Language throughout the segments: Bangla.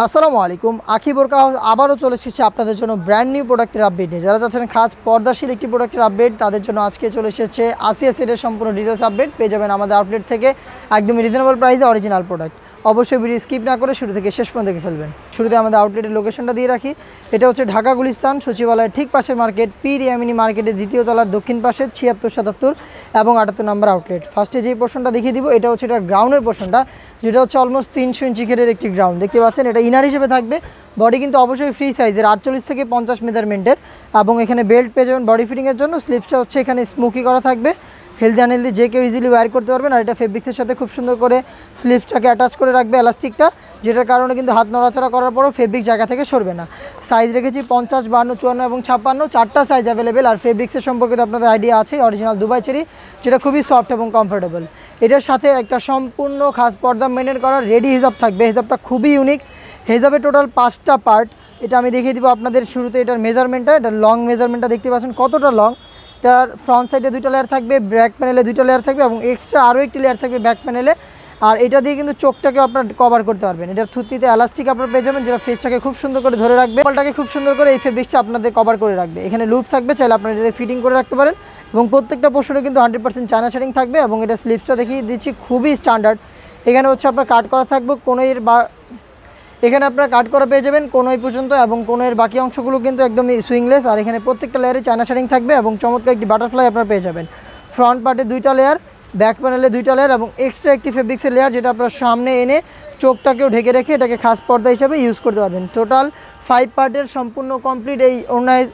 আসসালামু আলাইকুম। আখি বোরকা হাউস আবারও চলে এসেছে আপনাদের জন্য ব্র্যান্ড নিউ প্রোডাক্টের আপডেট নিয়ে। যারা চাচ্ছেন খাস পর্দাশীল একটি প্রোডাক্টের আপডেট, তাদের জন্য আজকে চলে এসেছে আসিয়া সেটের সম্পূর্ণ ডিটেলস আপডেট। পেয়ে যাবেন আমাদের আপডেট থেকে একদমই রিজনেবল প্রাইসে অরিজিনাল প্রোডাক্ট। অবশ্যই ভিডিও স্কিপ না করে শুরু থেকে শেষ পর্যন্ত দেখে ফেলবেন। শুরুতে আমাদের আউটলেটের লোকেশনটা দিয়ে রাখি। এটা হচ্ছে ঢাকা গুলিস্তান সচিবালয়ের ঠিক পাশের মার্কেট, পীর ইয়ামিনী মার্কেটের দ্বিতীয় তলার দক্ষিণ পাশে ৭৬, ৭৭ এবং ৭৮ নম্বর আউটলেট। ফার্স্টে যেই পোর্শনটা দেখিয়ে দিব, এটা হচ্ছে এটার গ্রাউন্ডের পোর্শনটা, যেটা হচ্ছে অলমোস্ট ৩০০ ইঞ্চি ঘেরের একটি গ্রাউন্ড। দেখতে পাচ্ছেন এটা ইনার হিসেবে থাকবে। বডি কিন্তু অবশ্যই ফ্রি সাইজের ৪৮ থেকে ৫০ মেজারমেন্টের, এবং এখানে বেল্ট পেয়ে যাবেন বডি ফিটিংয়ের জন্য। স্লিপসটা হচ্ছে এখানে স্মোকি করা থাকবে, হেলদি আনহেলদি যে কেউ ইজিলি ওয়্যার করতে পারবেন। আর এটা ফেব্রিক্সের সাথে খুব সুন্দর করে স্লিপসটাকে অ্যাটাচ করে রাখবে এলাস্টিকটা, যেটার কারণে কিন্তু হাত নড়াচড়া করার পরও ফেব্রিক জায়গা থেকে সরবে না। সাইজ রেখেছি ৫০, ৫২, ৫৪ এবং ৫৬, 4টা সাইজ অ্যাভেলেবেল। আর ফেব্রিক্সের সম্পর্কে তো আপনাদের আইডিয়া আছে, অরিজিনাল দুবাই চেরি, যেটা খুবই সফট এবং কমফোর্টেবল। এটার সাথে একটা সম্পূর্ণ খাস পর্দা মেনটেন করা রেডি হিজাব থাকবে। হিজাবটা খুবই ইউনিক। হিজাবে টোটাল 5টা পার্ট। এটা আমি দেখিয়ে দিব আপনাদের শুরুতে। এটার মেজারমেন্টটা, এটা লং মেজারমেন্টটা দেখতে পাচ্ছেন কতটা লং। এটার ফ্রন্ট সাইডে 2টা লেয়ার থাকবে, ব্যাক প্যানেলে 2টা লেয়ার থাকবে এবং এক্সট্রা আরও একটি লেয়ার থাকবে ব্যাক প্যানেলে। আর এটা দিয়ে কিন্তু চোখটাকে আপনার কভার করতে পারবেন। এটার থুতনিতে এলাস্টিক আপনার পেয়ে যাবেন, যেটা ফেসটাকে খুব সুন্দর করে ধরে রাখবে, কপালটাকে খুব সুন্দর করে এই ফেব্রিক্সটা আপনাদের কভার করে রাখবে। এখানে লুপ থাকবে, চাইলে আপনারা এটাতে ফিটিং করে রাখতে পারেন। এবং প্রত্যেকটা পোর্শনে কিন্তু 100% চায়না শেডিং থাকবে। এবং এটা স্লিপসটা দেখিয়ে দিচ্ছি, খুবই স্ট্যান্ডার্ড। এখানে হচ্ছে আপনার কাট করা থাকবে কোনোর বা এখানে আপনারা কাট করা পেয়ে যাবেন কোনোই পর্যন্ত, এবং কোনোর বাকি অংশগুলো কিন্তু একদমই সুইংলেস। আর এখানে প্রত্যেকটা লেয়ারে চায়না শেডিং থাকবে এবং চমৎকার একটি বাটারফ্লাই আপনারা পেয়ে যাবেন। ফ্রন্ট পার্টে 2টা লেয়ার, ব্যাক প্যানেলে 2টা লেয়ার এবং এক্সট্রা একটি ফেব্রিক্সের লেয়ার, যেটা আপনারা সামনে এনে চোখটাকেও ঢেকে রেখে এটাকে খাস পর্দা হিসাবে ইউজ করতে পারবেন। টোটাল 5 পার্টের সম্পূর্ণ কমপ্লিট এই অন্যায়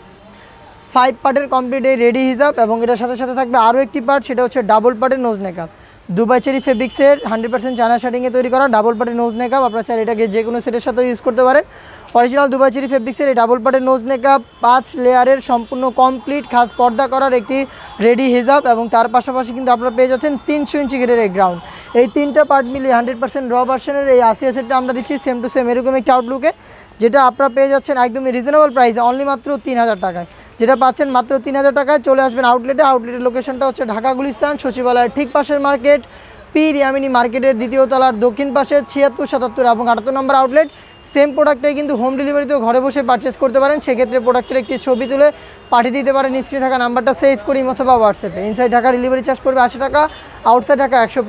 5 পার্টের কমপ্লিট এই রেডি হিজাব। এবং এটার সাথে সাথে থাকবে আরও একটি পার্ট, সেটা হচ্ছে ডাবল পার্টের নোজ মেকআপ। দুবাই চেরি ফেব্রিক্সের 100% চায়না শেডিংয়ে তৈরি করা ডাবল পার্টের নোজ মেকআপ। আপনারা চাইলে এটাকে যে কোনো সেটের সাথেও ইউজ করতে পারেন। অরিজিনাল দুবাই চেরি ফেব্রিক্সের এই ডাবল পার্টের নোজ মেকআপ 5 লেয়ারের সম্পূর্ণ কমপ্লিট খাস পর্দা করার একটি রেডি হিজাব। এবং তার পাশাপাশি কিন্তু আপনারা পেয়ে যাচ্ছেন ৩০০ ইঞ্চি ঘেরের এই গ্রাউন্ড। এই 3টা পার্ট মিলিয়ে 100% র ভার্সনের এই আসিয়া সেটটা আমরা দিচ্ছি সেম টু সেম এরকম একটি আউটলুকে, যেটা আপনারা পেয়ে যাচ্ছেন একদমই রিজনেবল প্রাইসে, অনলি মাত্র ৩০০০ টাকায়। যেটা পাচ্ছেন মাত্র ৩০০০ টাকায়। চলে আসবেন আউটলেটে। আউটলেটের লোকেশনটা হচ্ছে ঢাকা গুলিস্তান সচিবালয়ের ঠিক পাশের মার্কেট, পীর ইয়ামিনী মার্কেটের দ্বিতীয় তলার দক্ষিণ পাশে ৭৬, ৭৭ এবং ৭৮ নম্বর আউটলেট। সেম প্রোডাক্টটাই কিন্তু হোম ডেলিভারিতেও ঘরে বসে পারচেস করতে পারেন। সেক্ষেত্রে প্রোডাক্টের একটি ছবি তুলে পাঠিয়ে দিতে পারেন। নিশ্চয়ই থাকা নাম্বারটা সেভ করি অথবা হোয়াটসঅ্যাপে। ইনসাইড ঢাকা ডেলিভারি চার্জ পড়বে ৮০ টাকা, আউটসাইড ঢাকা ১০০।